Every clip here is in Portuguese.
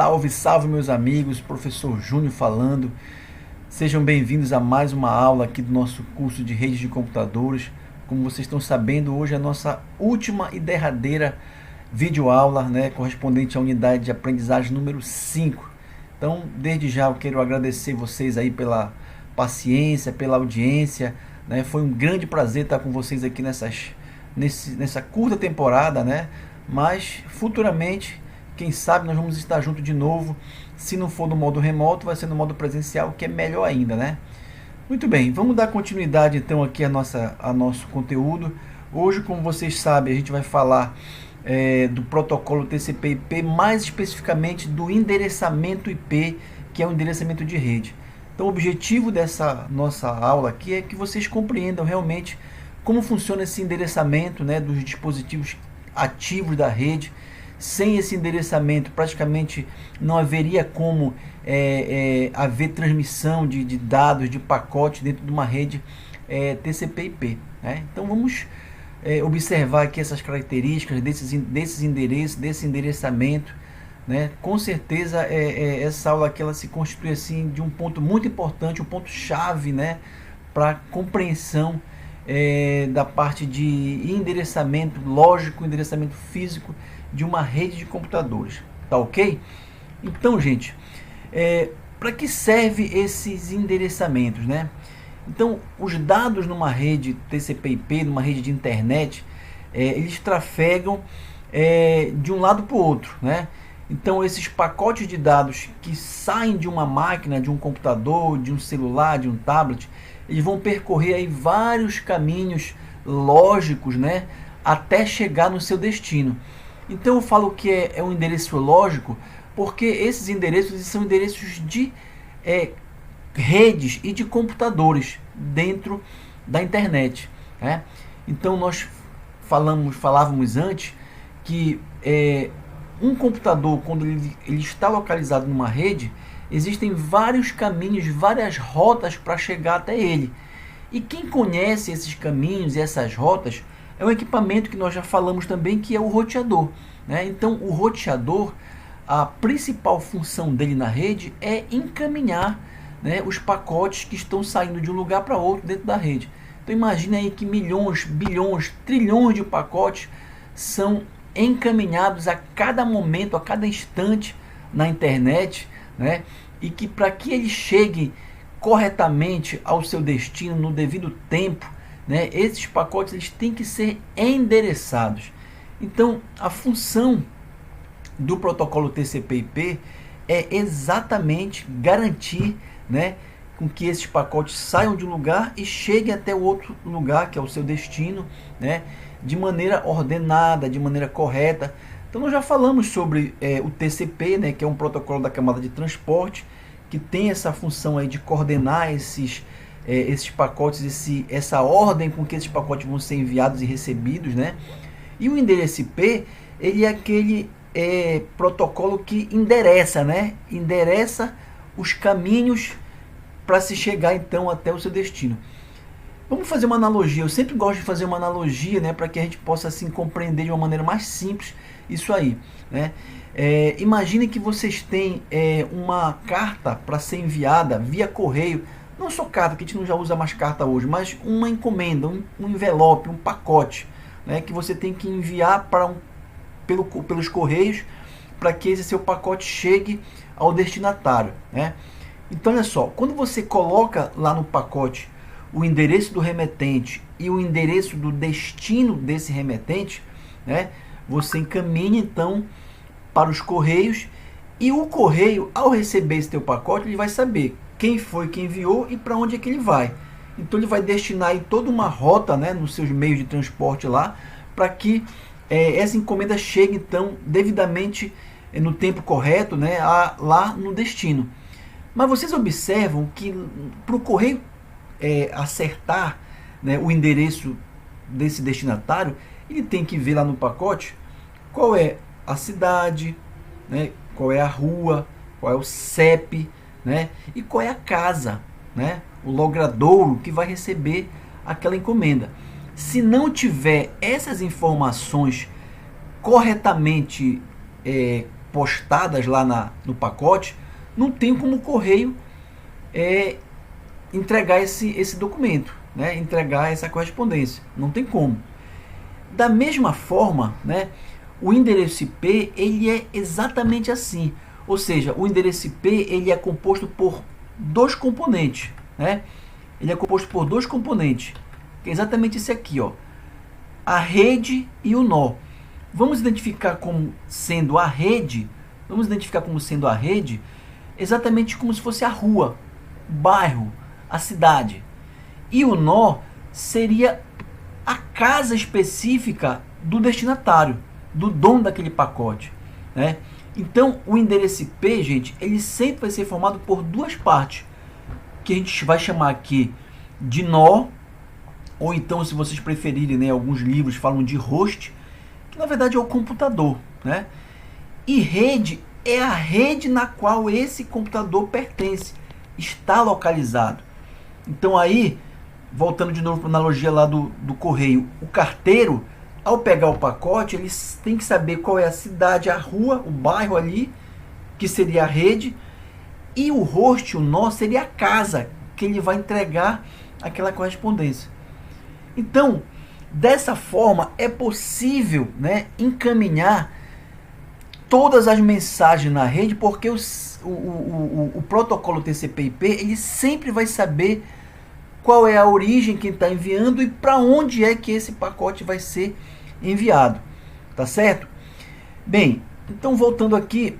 Salve, salve meus amigos, professor Júnior falando. Sejam bem-vindos a mais uma aula aqui do nosso curso de redes de computadores. Como vocês estão sabendo, hoje é a nossa última e derradeira videoaula, correspondente à unidade de aprendizagem número 5. Então, desde já eu quero agradecer vocês aí pela paciência, pela audiência, Foi um grande prazer estar com vocês aqui nessa curta temporada, Mas futuramente, quem sabe nós vamos estar juntos de novo. Se não for no modo remoto, vai ser no modo presencial, que é melhor ainda, Muito bem, vamos dar continuidade então aqui a nosso conteúdo. Hoje, como vocês sabem, a gente vai falar do protocolo TCP/IP, mais especificamente do endereçamento IP, que é o endereçamento de rede. Então, o objetivo dessa nossa aula aqui é que vocês compreendam realmente como funciona esse endereçamento, dos dispositivos ativos da rede. Sem esse endereçamento, praticamente não haveria como haver transmissão de dados, de pacotes dentro de uma rede TCP/IP. Então, vamos observar aqui essas características desses endereços, desse endereçamento. Com certeza, essa aula aqui ela se constitui assim, de um ponto muito importante, um ponto-chave para a compreensão da parte de endereçamento lógico, endereçamento físico de uma rede de computadores. Tá ok? Então, gente, para que serve esses endereçamentos, Então, os dados numa rede TCP/IP, numa rede de internet, eles trafegam de um lado para o outro, Então, esses pacotes de dados que saem de uma máquina, de um computador, de um celular, de um tablet, eles vão percorrer aí vários caminhos lógicos, até chegar no seu destino. Então, eu falo que é um endereço lógico, porque esses endereços são endereços de redes e de computadores dentro da internet. Então, nós falávamos antes que um computador, quando ele está localizado numa rede, existem vários caminhos, várias rotas para chegar até ele. E quem conhece esses caminhos e essas rotas é um equipamento que nós já falamos também, que é o roteador. Então, o roteador, a principal função dele na rede é encaminhar os pacotes que estão saindo de um lugar para outro dentro da rede. Então, imagine aí que milhões, bilhões, trilhões de pacotes são encaminhados a cada momento, a cada instante na internet, e que para que ele chegue corretamente ao seu destino no devido tempo, esses pacotes eles têm que ser endereçados. Então, a função do protocolo TCP/IP é exatamente garantir, com que esses pacotes saiam de um lugar e cheguem até o outro lugar, que é o seu destino, de maneira ordenada, de maneira correta. Então, nós já falamos sobre o TCP, que é um protocolo da camada de transporte, que tem essa função aí de coordenar esses pacotes, essa ordem com que esses pacotes vão ser enviados e recebidos, E o endereço IP, ele é aquele protocolo que endereça, endereça os caminhos para se chegar então até o seu destino. Vamos fazer uma analogia. Eu sempre gosto de fazer uma analogia, para que a gente possa assim compreender de uma maneira mais simples isso aí, imagine que vocês têm uma carta para ser enviada via correio. Não só carta, que a gente não já usa mais carta hoje, mas uma encomenda, um envelope, um pacote, que você tem que enviar pelos correios para que esse seu pacote chegue ao destinatário, Então, olha só, quando você coloca lá no pacote o endereço do remetente e o endereço do destino desse remetente, você encaminha então para os correios, e o correio, ao receber esse teu pacote, ele vai saber quem foi que enviou e para onde é que ele vai. Então, ele vai destinar aí toda uma rota, nos seus meios de transporte lá, para que essa encomenda chegue então devidamente no tempo correto, lá no destino. Mas vocês observam que para o correio acertar o endereço desse destinatário, ele tem que ver lá no pacote qual é a cidade, qual é a rua, qual é o CEP, e qual é a casa, o logradouro que vai receber aquela encomenda. Se não tiver essas informações corretamente postadas lá no pacote, não tem como o correio entregar esse documento, né? Entregar essa correspondência. Não tem como. Da mesma forma, né, o endereço IP ele é exatamente assim. Ou seja, o endereço IP ele é composto por dois componentes, né? Ele é composto por dois componentes, que é exatamente esse aqui, ó, a rede e o nó. Vamos identificar como sendo a rede, exatamente como se fosse a rua, o bairro, a cidade. E o nó seria a casa específica do destinatário, do dono daquele pacote, né? Então, o endereço IP, gente, ele sempre vai ser formado por duas partes, que a gente vai chamar aqui de nó, ou então, se vocês preferirem, né, alguns livros falam de host, que na verdade é o computador, né? E rede é a rede na qual esse computador pertence, está localizado. Então aí, voltando de novo para a analogia lá do correio, o carteiro, ao pegar o pacote, ele tem que saber qual é a cidade, a rua, o bairro ali, que seria a rede, e o host, o nó, seria a casa que ele vai entregar aquela correspondência. Então, dessa forma, é possível, né, encaminhar todas as mensagens na rede, porque o protocolo TCP/IP ele sempre vai saber qual é a origem, quem está enviando e para onde é que esse pacote vai ser enviado, tá certo? Bem, então voltando aqui,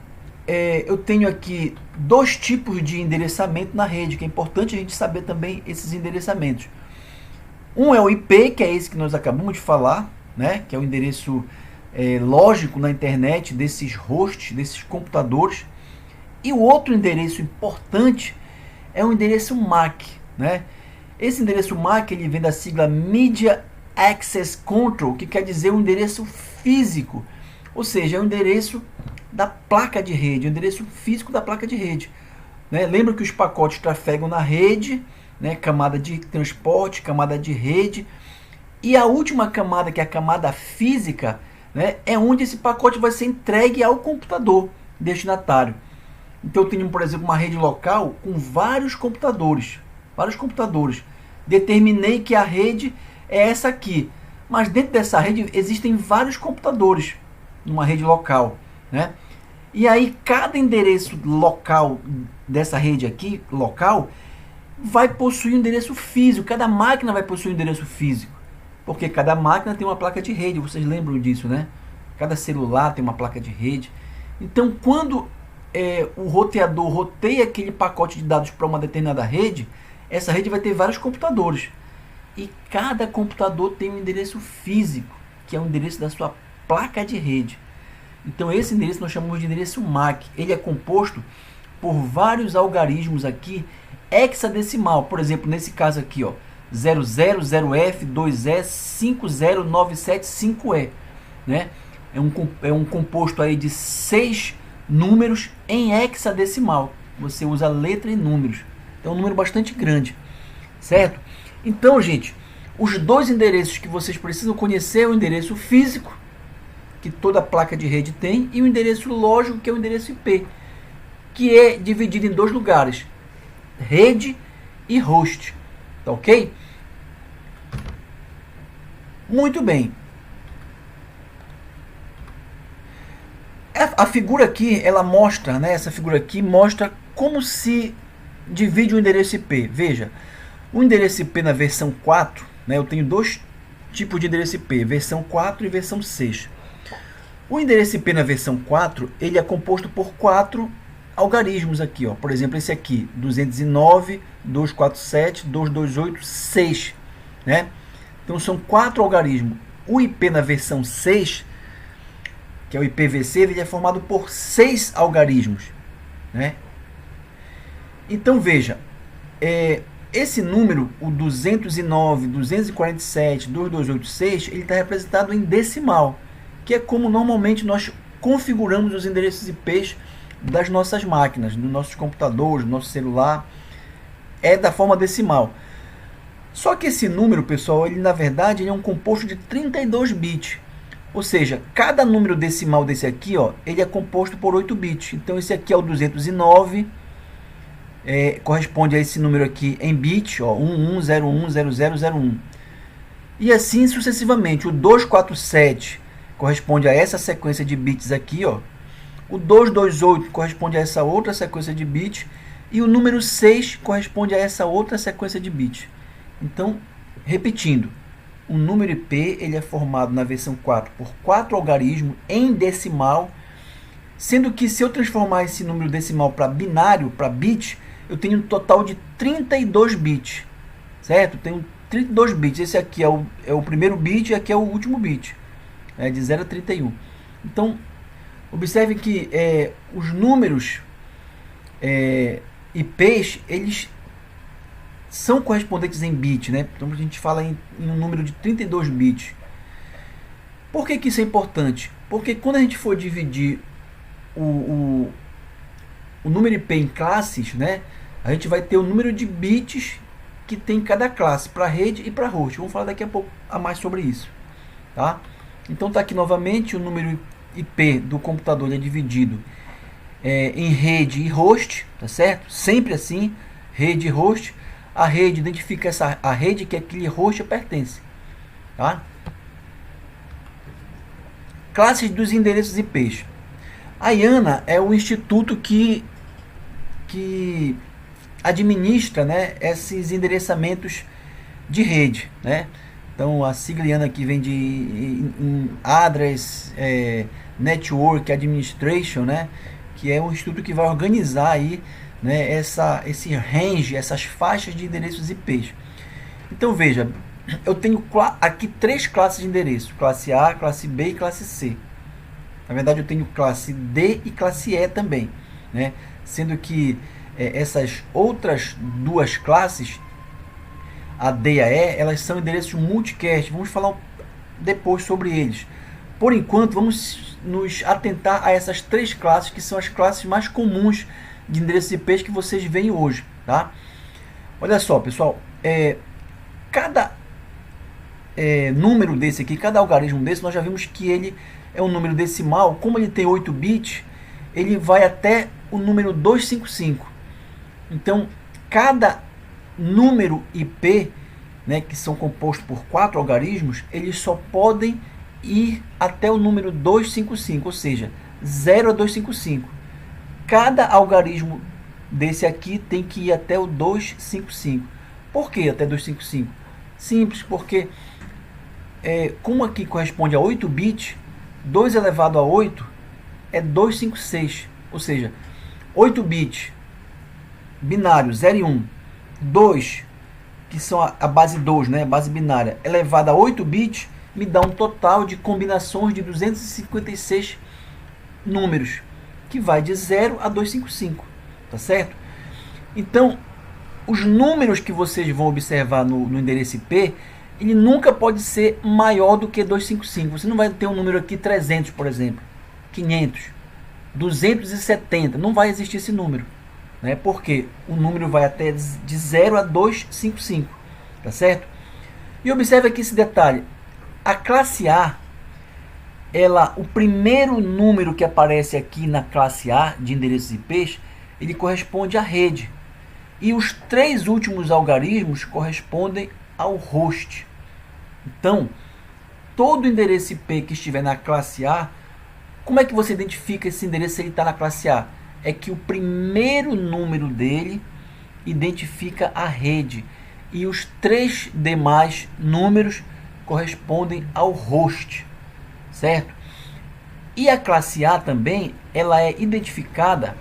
eu tenho aqui dois tipos de endereçamento na rede, que é importante a gente saber também esses endereçamentos. Um é o IP, que é esse que nós acabamos de falar, né? Que é o endereço lógico na internet desses hosts, desses computadores. E o outro endereço importante é o endereço MAC, né? Esse endereço MAC ele vem da sigla Media Access Control, que quer dizer o endereço físico, ou seja, é o endereço da placa de rede, o endereço físico da placa de rede, né? Lembra que os pacotes trafegam na rede, né? Camada de transporte, camada de rede, e a última camada, que é a camada física, né? É onde esse pacote vai ser entregue ao computador destinatário. Então eu tenho, por exemplo, uma rede local com vários computadores. Determinei que a rede é essa aqui, mas dentro dessa rede existem vários computadores numa rede local, né? E aí cada endereço local dessa rede aqui, local, vai possuir um endereço físico. Cada máquina vai possuir um endereço físico, porque cada máquina tem uma placa de rede, vocês lembram disso, né? Cada celular tem uma placa de rede. Então quando o roteador roteia aquele pacote de dados para uma determinada rede, essa rede vai ter vários computadores. E cada computador tem um endereço físico, que é o endereço da sua placa de rede. Então esse endereço nós chamamos de endereço MAC. Ele é composto por vários algarismos aqui hexadecimal. Por exemplo, nesse caso aqui, ó, 000F, 2E, 50975E, né? É um composto aí de 6 números em hexadecimal. Você usa letra e números. Então é um número bastante grande, certo? Então, gente, os dois endereços que vocês precisam conhecer é o endereço físico, que toda placa de rede tem, e o endereço lógico, que é o endereço IP, que é dividido em dois lugares, rede e host, tá ok? Muito bem. A figura aqui, ela mostra, né, essa figura aqui mostra como se divide o endereço IP. Veja, o endereço IP na versão 4, né, eu tenho dois tipos de endereço IP, versão 4 e versão 6. O endereço IP na versão 4, ele é composto por 4 algarismos aqui, ó. Por exemplo, esse aqui, 209.247.228.6, né? Então são 4 algarismos. O IP na versão 6, que é o IPv6, ele é formado por 6 algarismos, né? Então veja, esse número, o 209.247.228.6, ele está representado em decimal, que é como normalmente nós configuramos os endereços IPs das nossas máquinas, dos nossos computadores, do nosso celular, é da forma decimal. Só que esse número, pessoal, ele na verdade ele é um composto de 32 bits. Ou seja, cada número decimal desse aqui, ó, ele é composto por 8 bits. Então esse aqui é o 209, corresponde a esse número aqui em bit, ó, 11010001. E assim sucessivamente. O 247 corresponde a essa sequência de bits aqui, ó. O 228 corresponde a essa outra sequência de bits. E o número 6 corresponde a essa outra sequência de bits. Então, repetindo, o número IP ele é formado na versão 4 por 4 algarismos em decimal, sendo que se eu transformar esse número decimal para binário, para bit, eu tenho um total de 32 bits, certo? Tenho 32 bits. Esse aqui é o primeiro bit e aqui é o último bit, de 0 a 31. Então, observe que os números IPs, eles são correspondentes em bit, né? Então a gente fala em um número de 32 bits. Por que isso é importante? Porque quando a gente for dividir o número IP em classes, né, a gente vai ter o número de bits que tem cada classe, para rede e para host. Vamos falar daqui a pouco a mais sobre isso, tá? Então está aqui novamente o número IP do computador, ele é dividido em rede e host, tá certo? Sempre assim, rede e host. A rede identifica a rede que aquele host pertence, tá? Classes dos endereços IPs. A IANA é o instituto que administra, né, esses endereçamentos de rede, né? Então a sigla IANA aqui vem de Address Network Administration, né? Que é um instituto que vai organizar aí, né, esse range, essas faixas de endereços IPs. Então veja, eu tenho aqui 3 classes de endereço: classe A, classe B e classe C. Na verdade eu tenho classe D e classe E também, né? Sendo que essas outras duas classes, a D e a E, elas são endereços multicast. Vamos falar depois sobre eles. Por enquanto vamos nos atentar a essas 3 classes, que são as classes mais comuns de endereços IPs que vocês veem hoje, tá? Olha só, pessoal, cada número desse aqui, cada algarismo desse, nós já vimos que ele é um número decimal. Como ele tem 8 bits, ele vai até o número 255. Então, cada número IP, né, que são compostos por 4 algarismos, eles só podem ir até o número 255, ou seja, 0 a 255. Cada algarismo desse aqui tem que ir até o 255. Por que até 255? Simples, porque como aqui corresponde a 8 bits, 2 elevado a 8 é 256. Ou seja, 8 bits, binário 0 e 1, 2, que são a base 2, né, base binária, elevada a 8 bits, me dá um total de combinações de 256 números, que vai de 0 a 255, tá certo? Então, os números que vocês vão observar no endereço IP, ele nunca pode ser maior do que 255. Você não vai ter um número aqui 300, por exemplo, 500, 270, não vai existir esse número, né? Porque o número vai até de 0 a 255, tá certo? E observe aqui esse detalhe. A classe A, o primeiro número que aparece aqui na classe A de endereços IPs, ele corresponde à rede. E os 3 últimos algarismos correspondem ao host. Então, todo endereço IP que estiver na classe A, como é que você identifica esse endereço se ele está na classe A? É que o primeiro número dele identifica a rede e os 3 demais números correspondem ao host, certo? E a classe A também, ela é identificada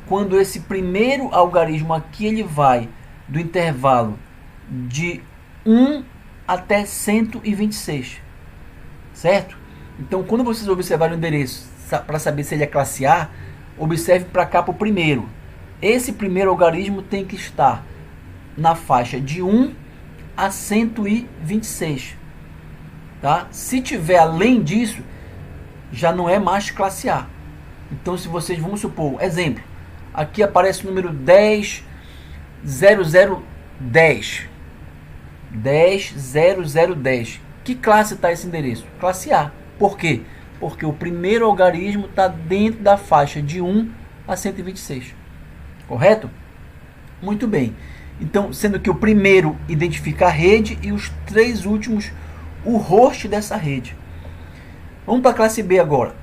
quando esse primeiro algarismo aqui ele vai do intervalo de 1 até 126, certo? Então, quando vocês observarem o endereço para saber se ele é classe A, observe para cá para o primeiro. Esse primeiro algarismo tem que estar na faixa de 1 a 126, tá? Se tiver além disso, já não é mais classe A. Então, se vocês, vamos supor, exemplo, aqui aparece o número 10.0010. 10.0010. Que classe está esse endereço? Classe A. Por quê? Porque o primeiro algarismo está dentro da faixa de 1 a 126. Correto? Muito bem. Então, sendo que o primeiro identifica a rede e os três últimos o host dessa rede. Vamos para a classe B agora.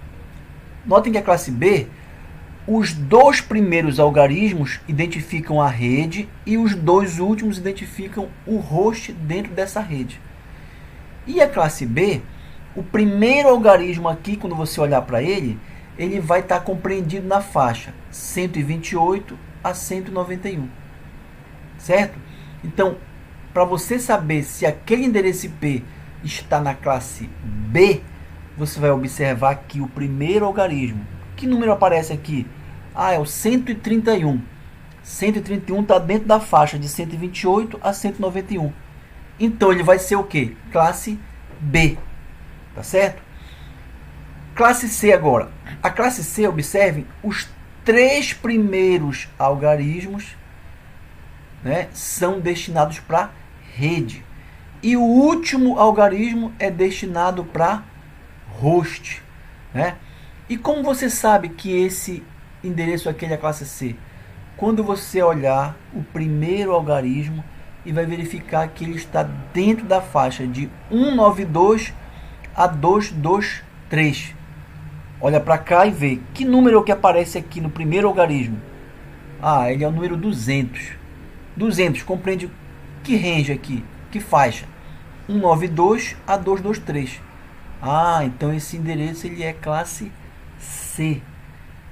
Notem que a classe B, os dois primeiros algarismos identificam a rede e os dois últimos identificam o host dentro dessa rede. E a classe B, o primeiro algarismo aqui, quando você olhar para ele vai estar compreendido na faixa 128 a 191. Certo? Então, para você saber se aquele endereço IP está na classe B, você vai observar aqui o primeiro algarismo. Que número aparece aqui? É o 131. 131 está dentro da faixa de 128 a 191. Então, ele vai ser o quê? Classe B. Tá certo? Classe C agora. A classe C, observem, os três primeiros algarismos, né, são destinados para rede. E o último algarismo é destinado para host. Né? E como você sabe que esse endereço aqui é a classe C? Quando você olhar o primeiro algarismo e vai verificar que ele está dentro da faixa de 192 a 223. Olha para cá e vê que número que aparece aqui no primeiro algarismo. Ele é o número 200. 200 compreende que range aqui, que faixa? 192 a 223. Então esse endereço ele é classe C,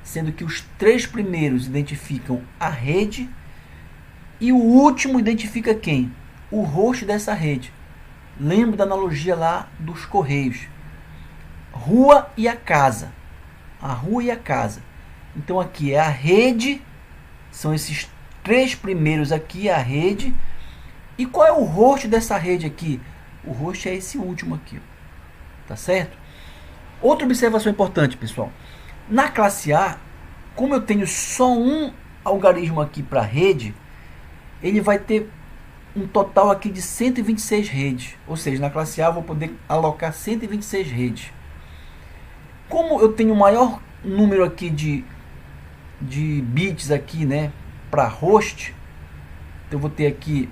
sendo que os três primeiros identificam a rede e o último identifica quem? O host dessa rede. Lembra da analogia lá dos correios. Rua e a casa. A rua e a casa. Então aqui é a rede, são esses três primeiros aqui, a rede. E qual é o host dessa rede aqui? O host é esse último aqui. Tá certo? Outra observação importante, pessoal. Na classe A, como eu tenho só um algarismo aqui para rede, ele vai ter um total aqui de 126 redes. Ou seja, na classe A eu vou poder alocar 126 redes. Como eu tenho o maior número aqui de bits aqui, né, para host, então eu vou ter aqui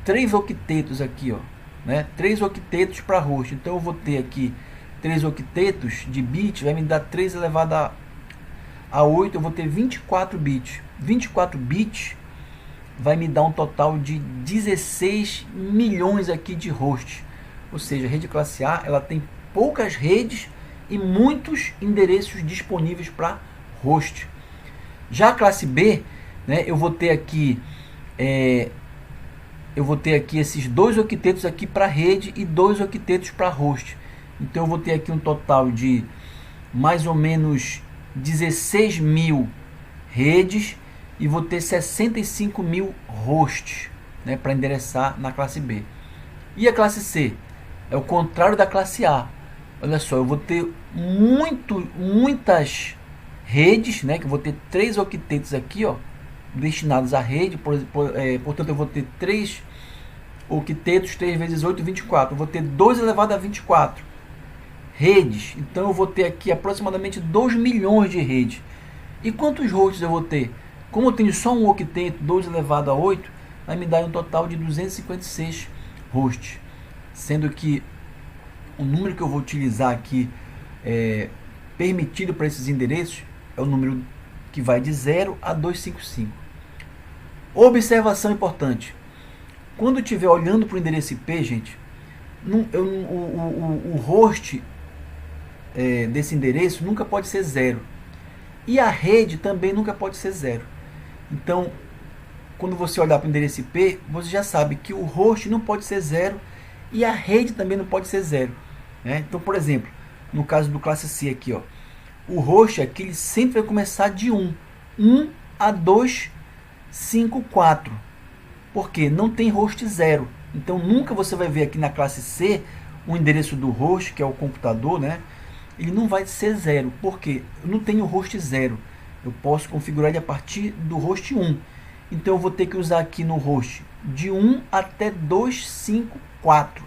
3 octetos aqui, né, 3 octetos para host. Então eu vou ter aqui 3 octetos de bits, vai me dar 3 elevado a 8, eu vou ter 24 bits. 24 bits vai me dar um total de 16 milhões aqui de hosts. Ou seja, a rede classe A ela tem poucas redes e muitos endereços disponíveis para host. Já a classe B, né, eu vou ter aqui esses 2 octetos aqui para rede e 2 octetos para host. Então eu vou ter aqui um total de mais ou menos 16 mil redes e vou ter 65 mil hosts, né, para endereçar na classe B. E a classe C? É o contrário da classe A. Olha só, eu vou ter muitas redes, né, que eu vou ter 3 octetos aqui, destinados à rede. Portanto, eu vou ter 3 octetos, 3 vezes 8, 24. Eu vou ter 2 elevado a 24 redes. Então eu vou ter aqui aproximadamente 2 milhões de redes. E quantos hosts eu vou ter? Como eu tenho só um octeto, 2 elevado a 8, vai me dar um total de 256 hosts. Sendo que o número que eu vou utilizar aqui permitido para esses endereços é o número que vai de 0 a 255. Observação importante. Quando eu estiver olhando para o endereço IP, gente, o host desse endereço nunca pode ser 0. E a rede também nunca pode ser 0. Então, quando você olhar para o endereço IP, você já sabe que o host não pode ser 0 e a rede também não pode ser 0. Né? Então, por exemplo, no caso do classe C aqui, o host aqui ele sempre vai começar de 1. 1 a 254. Porque não tem host 0. Então, nunca você vai ver aqui na classe C o endereço do host, que é o computador, né? Ele não vai ser 0. Porque eu não tenho host 0. Eu posso configurar ele a partir do host 1. Então, eu vou ter que usar aqui no host de 1 até 254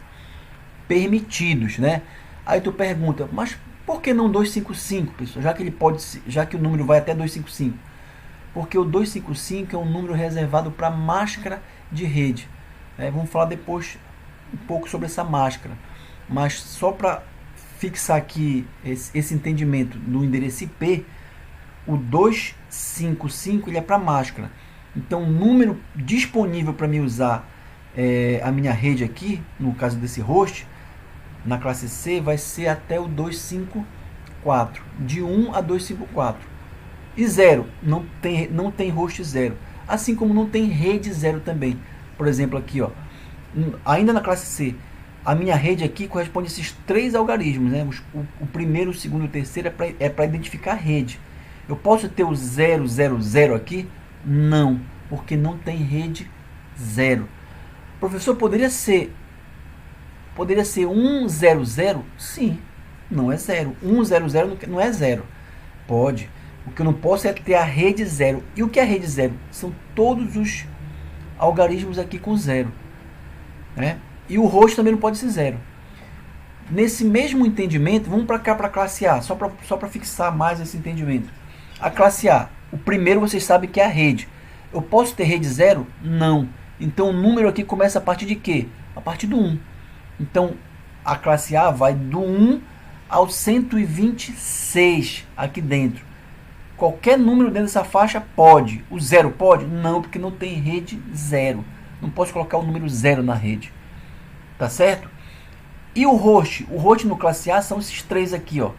permitidos, né? Aí tu pergunta, mas por que não 255, pessoal? Já que o número vai até 255. Porque o 255 é um número reservado para máscara de rede. Vamos falar depois um pouco sobre essa máscara. Mas só para fixar aqui esse entendimento no endereço IP, o 255 ele é para máscara. Então o número disponível para me usar a minha rede aqui, no caso desse host, na classe C, vai ser até o 254. De 1 a 254. E 0, não tem host 0. Assim como não tem rede 0 também. Por exemplo, aqui, ó, ainda na classe C, a minha rede aqui corresponde a esses 3 algarismos. Né? O primeiro, o segundo e o terceiro é para identificar a rede. Eu posso ter o 000 aqui? Não, porque não tem rede 0. Professor, poderia ser 100? Sim, não é 0. 100 não é 0. Pode. O que eu não posso é ter a rede 0. E o que é a rede 0? São todos os algarismos aqui com 0. Né? E o host também não pode ser 0. Nesse mesmo entendimento, vamos para cá, para a classe A, só para fixar mais esse entendimento. A classe A, o primeiro vocês sabem que é a rede. Eu posso ter rede 0? Não. Então o número aqui começa a partir de quê? A partir do 1. Então a classe A vai do 1 ao 126 aqui dentro. Qualquer número dentro dessa faixa pode. O 0 pode? Não, porque não tem rede 0. Não posso colocar o número 0 na rede. Tá certo? E o host? O host no classe A são esses 3 aqui, ó.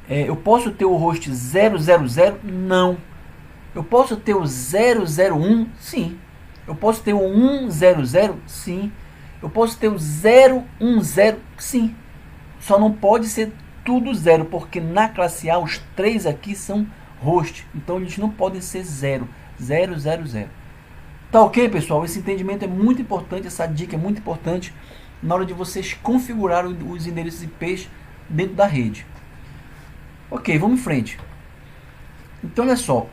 Eu posso ter o host 000? Não. Eu posso ter o 001? Sim. Eu posso ter o 100? Sim. Eu posso ter o 010? Sim. Só não pode ser tudo 0, porque na classe A os 3 aqui são host. Então eles não podem ser 0. Tá ok, pessoal? Esse entendimento é muito importante, essa dica é muito importante na hora de vocês configurarem os endereços IPs dentro da rede. Ok, vamos em frente. Então olha só,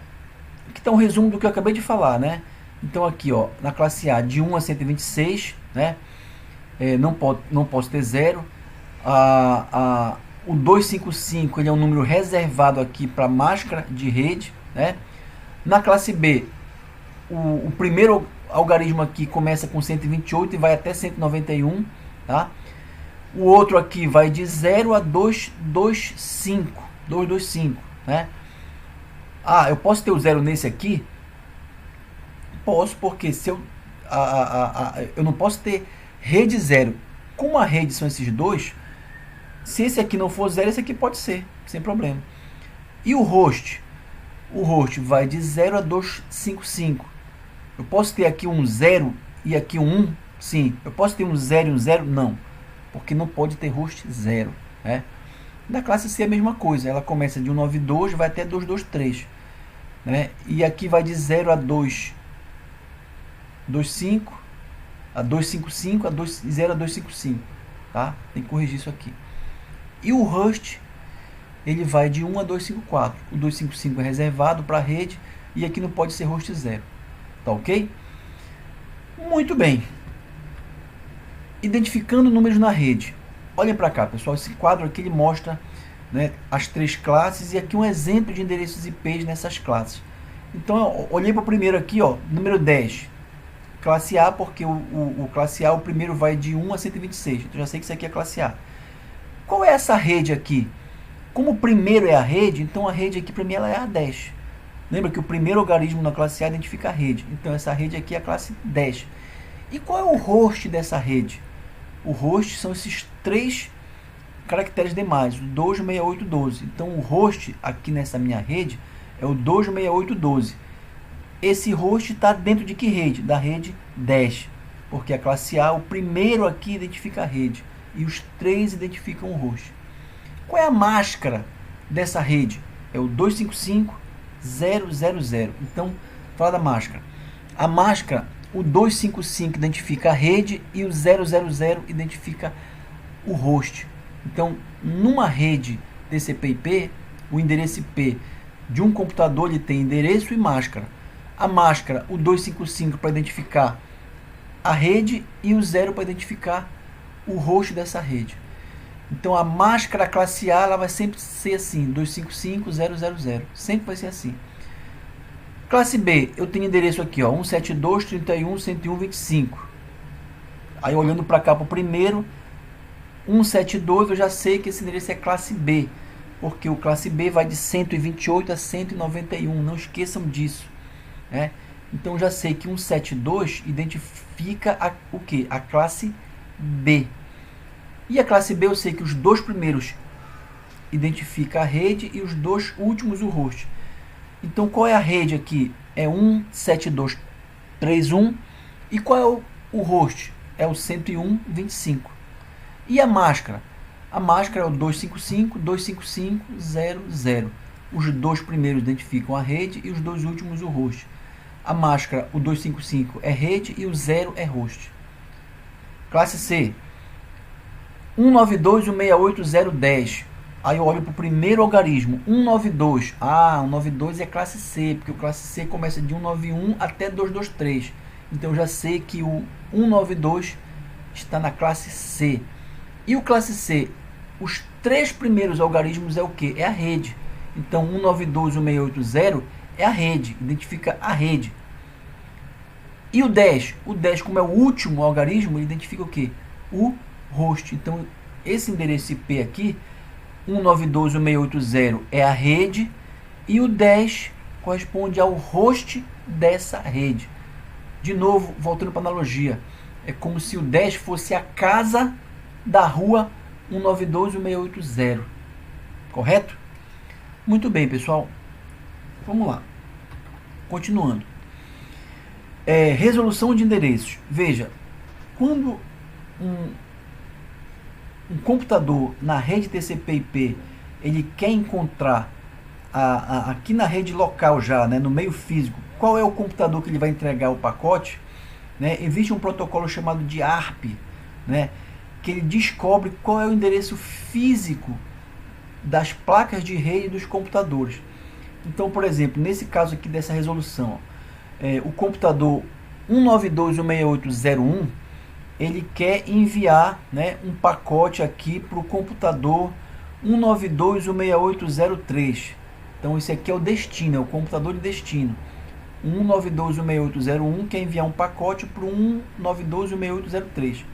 aqui está um resumo do que eu acabei de falar, né? Então aqui, ó, na classe A de 1 a 126, né? Não posso ter 0. O 255 ele é um número reservado aqui para máscara de rede, né? Na classe B, o primeiro algarismo aqui começa com 128 e vai até 191, tá? O outro aqui vai de 0 a 225, né? Eu posso ter o 0 nesse aqui? Posso, porque se eu não posso ter rede 0. Como a rede são esses dois, se esse aqui não for 0, esse aqui pode ser, sem problema. E o host? O host vai de 0 a 255. Eu posso ter aqui um 0 e aqui um 1? Sim. Eu posso ter um 0 e um 0? Não. Porque não pode ter host 0. Né? Da classe C é a mesma coisa. Ela começa de 192 vai até 223. Né? E aqui vai de 0 a 225, a 255, 0 a 255. Tá? Tem que corrigir isso aqui. E o host, ele vai de 1 a 254. O 255 é reservado para a rede e aqui não pode ser host 0. Tá ok? Muito bem. Identificando números na rede. Olhem para cá, pessoal. Esse quadro aqui ele mostra, né, as 3 classes e aqui um exemplo de endereços IPs nessas classes. Então, eu olhei para o primeiro aqui, ó, número 10. Classe A, porque o classe A, o primeiro vai de 1 a 126. Então, já sei que isso aqui é classe A. Qual é essa rede aqui? Como o primeiro é a rede, então a rede aqui para mim ela é a 10. Lembra que o primeiro algarismo na classe A identifica a rede. Então essa rede aqui é a classe 10. E qual é o host dessa rede? O host são esses 3 caracteres demais, o 26812. Então o host aqui nessa minha rede é o 26812. Esse host está dentro de que rede? Da rede 10. Porque a classe A, o primeiro aqui identifica a rede. E os 3 identificam o host. Qual é a máscara dessa rede? É o 255.000. Então, fala da máscara. A máscara, o 255 identifica a rede e o 000 identifica o host. Então, numa rede TCP/IP, o endereço IP de um computador ele tem endereço e máscara. A máscara, o 255 para identificar a rede e o 0 para identificar o host dessa rede. Então a máscara classe A ela vai sempre ser assim, 255.000, sempre vai ser assim. Classe B, eu tenho endereço aqui, ó, 172.31.101.25. Aí olhando para cá para o primeiro, 172, eu já sei que esse endereço é classe B, porque o classe B vai de 128 a 191, não esqueçam disso, né? Então já sei que 172 identifica o que? A classe B. E a classe B eu sei que os dois primeiros identifica a rede e os dois últimos o host. Então qual é a rede aqui? É 172.31. E qual é o host? É o 101.25. E a máscara? A máscara é o 255.255.00. Os dois primeiros identificam a rede e os dois últimos o host. A máscara, o 255 é rede e o 0 é host. Classe C, 192.168.010. Aí eu olho para o primeiro algarismo, 192. Ah, 192 é classe C, porque o classe C começa de 191 até 223. Então eu já sei que o 192 está na classe C. E o classe C, os três primeiros algarismos é o que? É a rede. Então 192.168.0 é a rede, identifica a rede. E o 10? O 10, como é o último algarismo, ele identifica o que? O host. Então esse endereço IP aqui, 192.168.0 é a rede e o 10 corresponde ao host dessa rede. De novo, voltando para a analogia, é como se o 10 fosse a casa da rua 192.168.0. Correto? Muito bem, pessoal. Vamos lá. Continuando. Resolução de endereços. Veja, quando um computador na rede TCP/IP ele quer encontrar aqui na rede local já, né, no meio físico, qual é o computador que ele vai entregar o pacote, né? Existe um protocolo chamado de ARP, né, que ele descobre qual é o endereço físico das placas de rede dos computadores. Então, por exemplo, nesse caso aqui dessa resolução, o computador 192.168.01 ele quer enviar, né, um pacote aqui para o computador 192.168.03. Então esse aqui é o destino, é o computador de destino. 192.168.01 quer enviar um pacote para o 192.168.03.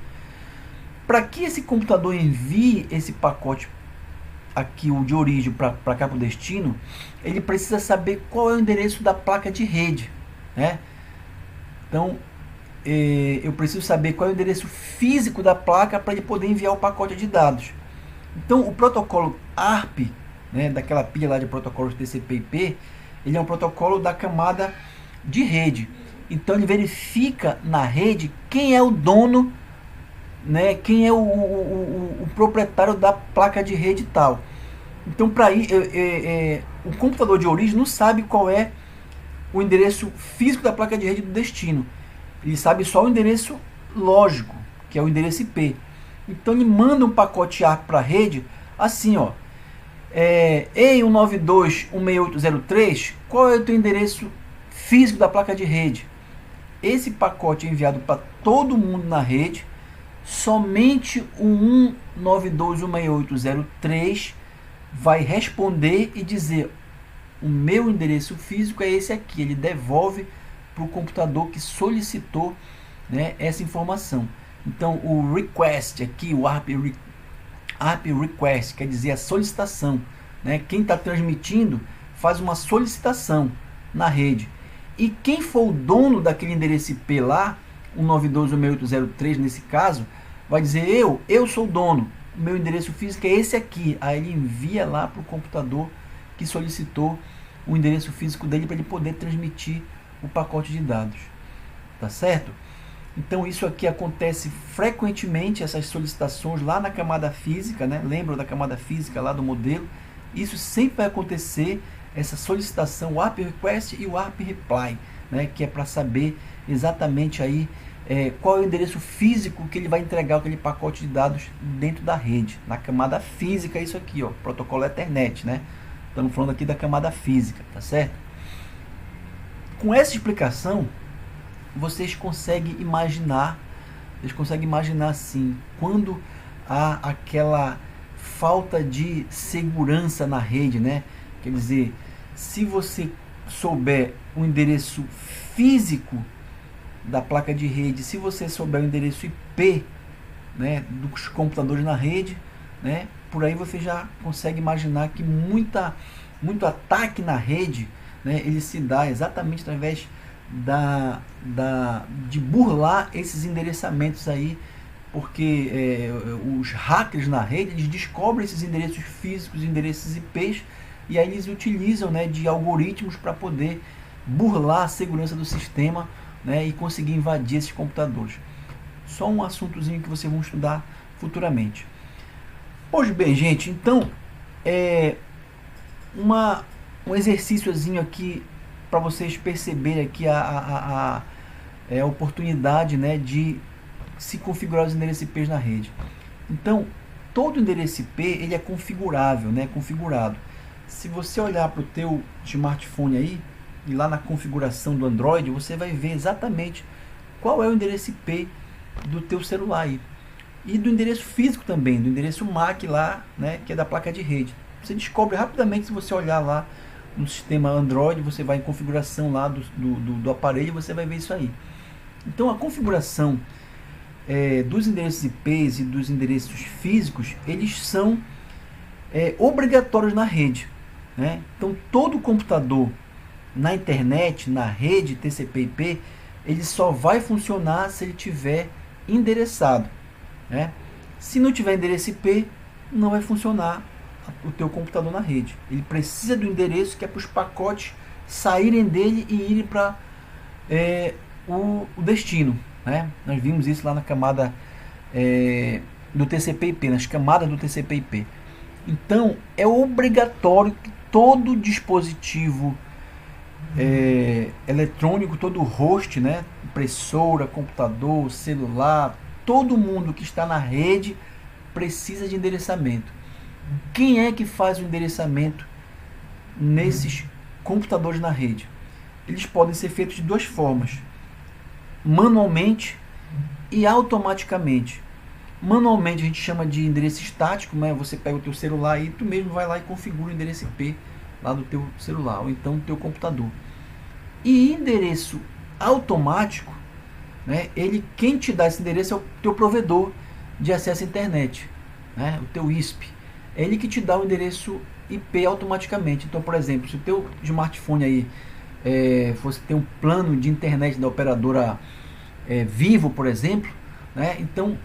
Para que esse computador envie esse pacote aqui, o de origem, para cá, para o destino, ele precisa saber qual é o endereço da placa de rede, né? Então eu preciso saber qual é o endereço físico da placa para ele poder enviar o pacote de dados. Então o protocolo ARP, né, daquela pilha lá de protocolos TCP/IP, ele é um protocolo da camada de rede. Então ele verifica na rede quem é o dono, né, quem é o proprietário da placa de rede tal. Então para o computador de origem não sabe qual é o endereço físico da placa de rede do destino. Ele sabe só o endereço lógico, que é o endereço IP. Então ele manda um pacote ARP para a rede, assim, ó. Ei, 192.168.03, qual é o teu endereço físico da placa de rede? Esse pacote é enviado para todo mundo na rede. Somente o 192.168.03 vai responder e dizer: o meu endereço físico é esse aqui. Ele devolve para o computador que solicitou, né, essa informação. Então o request aqui, o ARP request, quer dizer a solicitação, né? Quem está transmitindo faz uma solicitação na rede. E quem for o dono daquele endereço IP lá, 192.168.03 nesse caso, vai dizer: eu sou o dono, o meu endereço físico é esse aqui. Aí ele envia lá para o computador que solicitou o endereço físico dele para ele poder transmitir o pacote de dados. Tá certo? Então isso aqui acontece frequentemente, essas solicitações lá na camada física, né? Lembram da camada física lá do modelo? Isso sempre vai acontecer, essa solicitação, o ARP request e o ARP reply, né? Que é para saber exatamente aí qual é o endereço físico que ele vai entregar aquele pacote de dados dentro da rede. Na camada física, isso aqui, ó, protocolo Ethernet, né? Estamos falando aqui da camada física, tá certo? Com essa explicação, vocês conseguem imaginar assim, quando há aquela falta de segurança na rede, né? Quer dizer, se você souber o endereço físico da placa de rede, se você souber o endereço IP, né, dos computadores na rede, né, por aí você já consegue imaginar que muito ataque na rede, né, ele se dá exatamente através de burlar esses endereçamentos aí, porque os hackers na rede, eles descobrem esses endereços físicos, endereços IPs, e aí eles utilizam, né, de algoritmos para poder burlar a segurança do sistema, né, e conseguir invadir esses computadores. Só um assuntozinho que vocês vão estudar futuramente. Pois bem, gente, então um exercíciozinho aqui para vocês perceberem aqui a oportunidade, né, de se configurar os endereços IPs na rede. Então, todo endereço IP ele é configurável, né, configurado. Se você olhar para o teu smartphone aí, e lá na configuração do Android, você vai ver exatamente qual é o endereço IP do teu celular aí. E do endereço físico também, do endereço MAC lá, né, que é da placa de rede. Você descobre rapidamente, se você olhar lá no sistema Android, você vai em configuração lá do aparelho, você vai ver isso aí. Então a configuração dos endereços IPs e dos endereços físicos, eles são obrigatórios na rede, né? Então todo computador na internet, na rede TCP/IP, ele só vai funcionar se ele tiver endereçado, né? Se não tiver endereço IP, não vai funcionar o teu computador na rede. Ele precisa do endereço que é para os pacotes saírem dele e irem para o destino, né? Nós vimos isso lá na camada do TCP/IP, nas camadas do TCP/IP. Então é obrigatório que todo dispositivo eletrônico, todo host, né, impressora, computador, celular, todo mundo que está na rede precisa de endereçamento. Quem é que faz o endereçamento nesses computadores na rede? Eles podem ser feitos de duas formas: manualmente e automaticamente. Manualmente a gente chama de endereço estático, né? Você pega o teu celular e tu mesmo vai lá e configura o endereço IP lá do teu celular ou então do teu computador. E endereço automático, né? Quem te dá esse endereço é o teu provedor de acesso à internet, né? O teu ISP. É ele que te dá o endereço IP automaticamente. Então, por exemplo, se o teu smartphone aí fosse ter um plano de internet da operadora Vivo, por exemplo, né? Então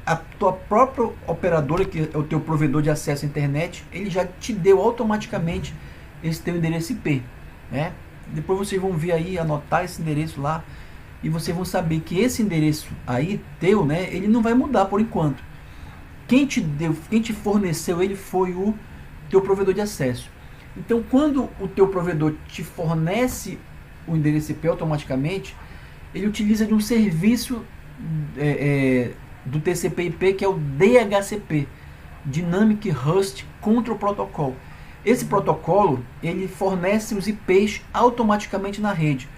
a tua própria operadora, que é o teu provedor de acesso à internet, ele já te deu automaticamente esse teu endereço IP, né? Depois vocês vão ver aí, anotar esse endereço lá, e vocês vão saber que esse endereço aí teu, né, ele não vai mudar por enquanto. Quem te forneceu ele foi o teu provedor de acesso. Então, quando o teu provedor te fornece o endereço IP automaticamente, ele utiliza de um serviço do TCP/IP, que é o DHCP, Dynamic Host Control Protocol. Esse protocolo ele fornece os IPs automaticamente na rede,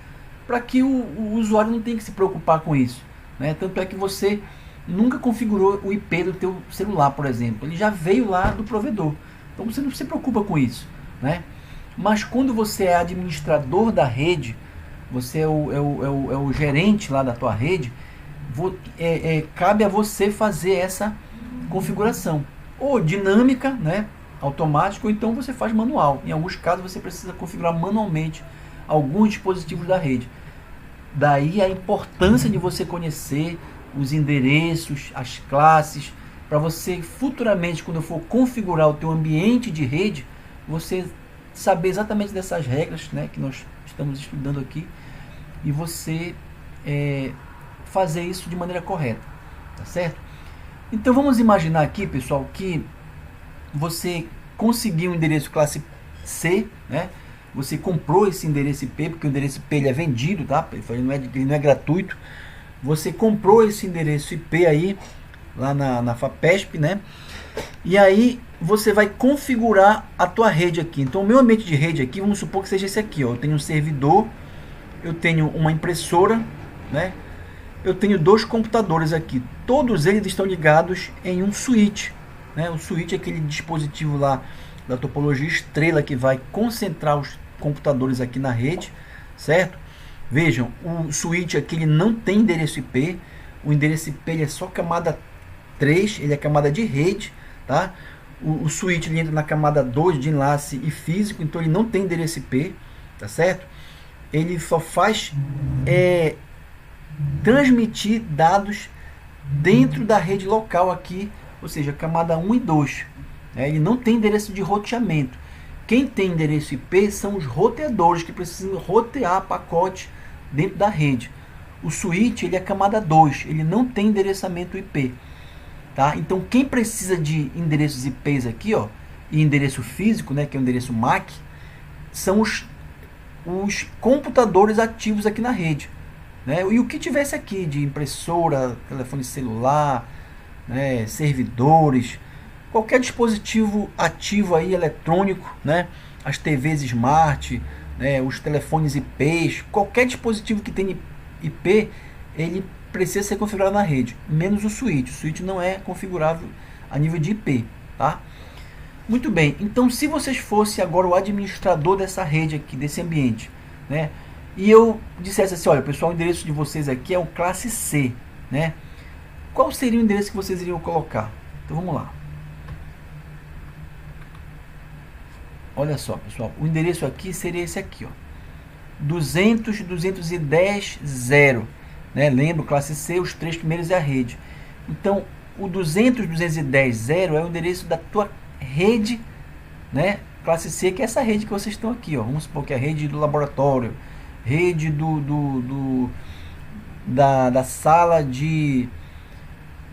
para que o usuário não tenha que se preocupar com isso, né? Tanto é que você nunca configurou o IP do teu celular, por exemplo. Ele já veio lá do provedor, então você não se preocupa com isso, né? Mas quando você é administrador da rede, você é o gerente lá da tua rede, cabe a você fazer essa configuração, ou dinâmica, né, automática, ou então você faz manual. Em alguns casos você precisa configurar manualmente alguns dispositivos da rede. Daí a importância de você conhecer os endereços, as classes, para você futuramente, quando for configurar o teu ambiente de rede, você saber exatamente dessas regras, né, que nós estamos estudando aqui, e você fazer isso de maneira correta, tá certo? Então vamos imaginar aqui, pessoal, que você conseguiu um endereço classe C, né? Você comprou esse endereço IP, porque o endereço IP ele é vendido, tá? Ele não é gratuito. Você comprou esse endereço IP aí, lá na FAPESP, né? E aí você vai configurar a tua rede aqui. Então o meu ambiente de rede aqui, vamos supor que seja esse aqui, ó. Eu tenho um servidor, eu tenho uma impressora, né? Eu tenho dois computadores aqui. Todos eles estão ligados em um switch, né? O switch é aquele dispositivo lá da topologia estrela que vai concentrar os computadores aqui na rede, certo? Vejam, o switch aqui ele não tem endereço IP, o endereço IP ele é só camada 3, ele é camada de rede, tá? O switch ele entra na camada 2 de enlace e físico, então ele não tem endereço IP, tá certo? Ele só faz transmitir dados dentro da rede local aqui, ou seja, camada 1 e 2. Ele não tem endereço de roteamento. Quem tem endereço IP são os roteadores que precisam rotear pacote dentro da rede. O switch ele é camada 2, ele não tem endereçamento IP. Tá? Então quem precisa de endereços IPs aqui, ó, e endereço físico, né, que é o endereço MAC, são os computadores ativos aqui na rede, né? E o que tivesse aqui de impressora, telefone celular, né, servidores, qualquer dispositivo ativo aí eletrônico, né, as TVs smart, né, os telefones IPs, qualquer dispositivo que tenha IP, ele precisa ser configurado na rede, menos o switch. O switch não é configurável a nível de IP, tá? Muito bem, então se vocês fossem agora o administrador dessa rede aqui, desse ambiente, né, e eu dissesse assim, olha pessoal, o endereço de vocês aqui é o classe C, né, qual seria o endereço que vocês iriam colocar? Então vamos lá. Olha só pessoal, o endereço aqui seria esse aqui, ó, 200.210.0, né? Lembra, classe C, os 3 primeiros é a rede. Então, o 200.210.0 é o endereço da tua rede, né? Classe C, que é essa rede que vocês estão aqui, ó. Vamos supor que é a rede do laboratório, rede da sala de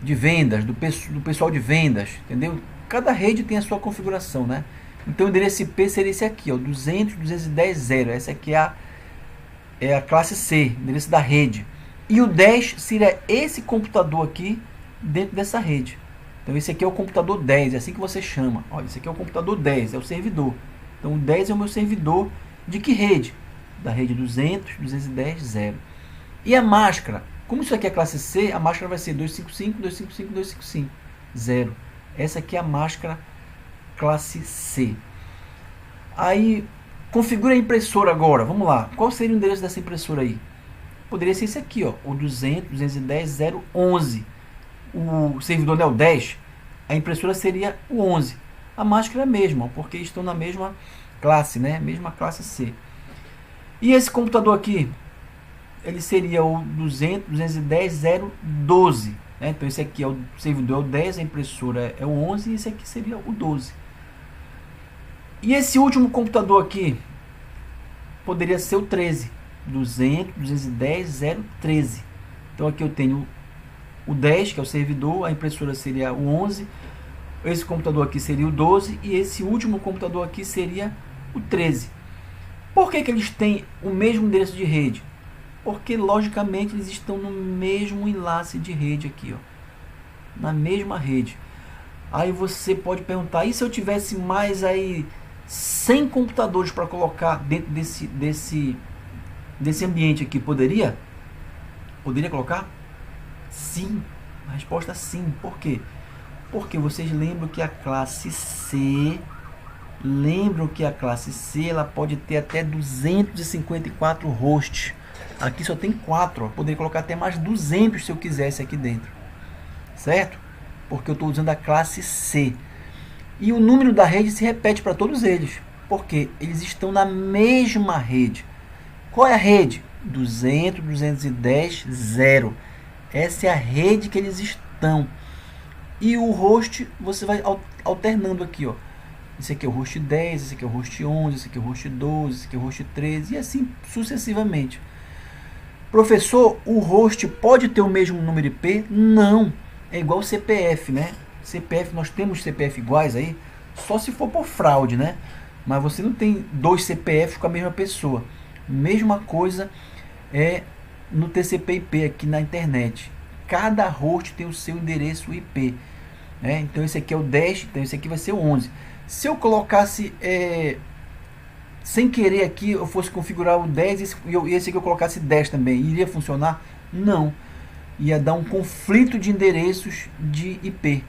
vendas, do pessoal de vendas, entendeu? Cada rede tem a sua configuração, né? Então, o endereço IP seria esse aqui, ó, 200.210.0. Essa aqui é a classe C, endereço da rede. E o 10 seria esse computador aqui dentro dessa rede. Então esse aqui é o computador 10, é assim que você chama. Olha, esse aqui é o computador 10, é o servidor. Então o 10 é o meu servidor de que rede? Da rede 200.210.0. E a máscara? Como isso aqui é classe C, a máscara vai ser 255.255.255.0. Essa aqui é a máscara classe C. Aí configura a impressora agora. Vamos lá. Qual seria o endereço dessa impressora aí? Poderia ser esse aqui, ó, o 200.210.011. O servidor é o 10, a impressora seria o 11. A máscara é a mesma, porque estão na mesma classe, né? Mesma classe C. E esse computador aqui, ele seria o 200.210.012. Né? Então esse aqui é o servidor é o 10, a impressora é o 11 e esse aqui seria o 12. E esse último computador aqui poderia ser o 13. 200.210.013. Então aqui eu tenho o 10, que é o servidor, a impressora seria o 11, esse computador aqui seria o 12 e esse último computador aqui seria o 13. Por que eles têm o mesmo endereço de rede? Porque logicamente eles estão no mesmo enlace de rede aqui, ó, na mesma rede. Aí você pode perguntar, e se eu tivesse mais aí 100 computadores para colocar dentro desse ambiente aqui, poderia? Poderia colocar? Sim. A resposta é sim. Por quê? Porque vocês lembram que a classe C, ela pode ter até 254 hosts. Aqui só tem 4. Poderia colocar até mais 200 se eu quisesse aqui dentro. Certo? Porque eu estou usando a classe C. E o número da rede se repete para todos eles. Porque eles estão na mesma rede. Qual é a rede? 200.210.0. Essa é a rede que eles estão. E o host, você vai alternando aqui, ó. Esse aqui é o host 10, esse aqui é o host 11, esse aqui é o host 12, esse aqui é o host 13 e assim sucessivamente. Professor, o host pode ter o mesmo número IP? Não. É igual o CPF, né? CPF, nós temos CPF iguais aí, só se for por fraude, né? Mas você não tem 2 CPFs com a mesma pessoa. Mesma coisa é no TCP/IP aqui na internet. Cada host tem o seu endereço IP, né? Então esse aqui é o 10, então esse aqui vai ser o 11. Se eu colocasse sem querer aqui, eu fosse configurar o 10 e esse aqui eu colocasse 10 também, iria funcionar? Não. Ia dar um conflito de endereços de IP.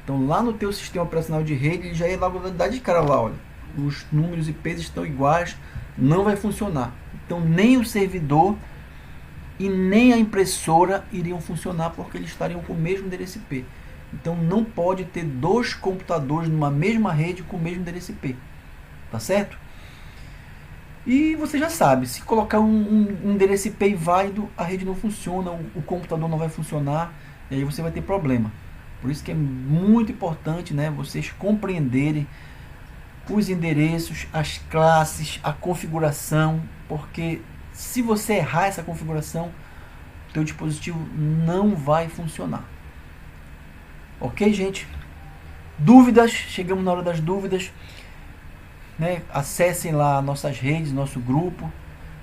Então lá no teu sistema operacional de rede, ele já ia logo dar de cara lá, olha, os números IPs estão iguais, não vai funcionar. Então nem o servidor e nem a impressora iriam funcionar porque eles estariam com o mesmo endereço IP. Então não pode ter dois computadores numa mesma rede com o mesmo endereço IP. Tá certo? E você já sabe, se colocar um endereço IP inválido, a rede não funciona, o computador não vai funcionar, e aí você vai ter problema. Por isso que é muito importante, né, vocês compreenderem os endereços, as classes, a configuração, porque se você errar essa configuração, o teu dispositivo não vai funcionar. Ok, gente? Dúvidas? Chegamos na hora das dúvidas. Né? Acessem lá nossas redes, nosso grupo,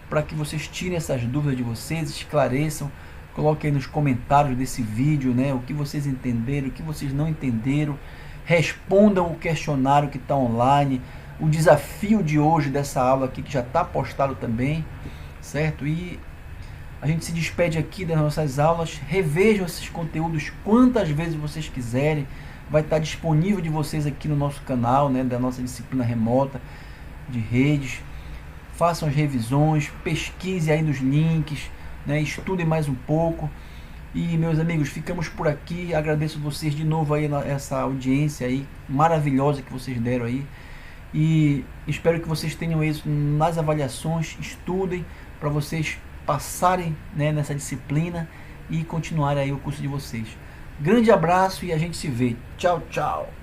para que vocês tirem essas dúvidas de vocês, esclareçam, coloquem aí nos comentários desse vídeo, né, o que vocês entenderam, o que vocês não entenderam, respondam o questionário que está online, o desafio de hoje dessa aula aqui, que já está postado também, certo? E a gente se despede aqui das nossas aulas. Revejam esses conteúdos quantas vezes vocês quiserem. Vai estar disponível de vocês aqui no nosso canal, né, da nossa disciplina remota de redes. Façam as revisões, pesquise aí nos links, né, estudem mais um pouco. E meus amigos, ficamos por aqui. Agradeço vocês de novo aí, essa audiência aí maravilhosa que vocês deram aí. E espero que vocês tenham isso nas avaliações. Estudem para vocês passarem, né, nessa disciplina e continuarem aí o curso de vocês. Grande abraço e a gente se vê. Tchau, tchau.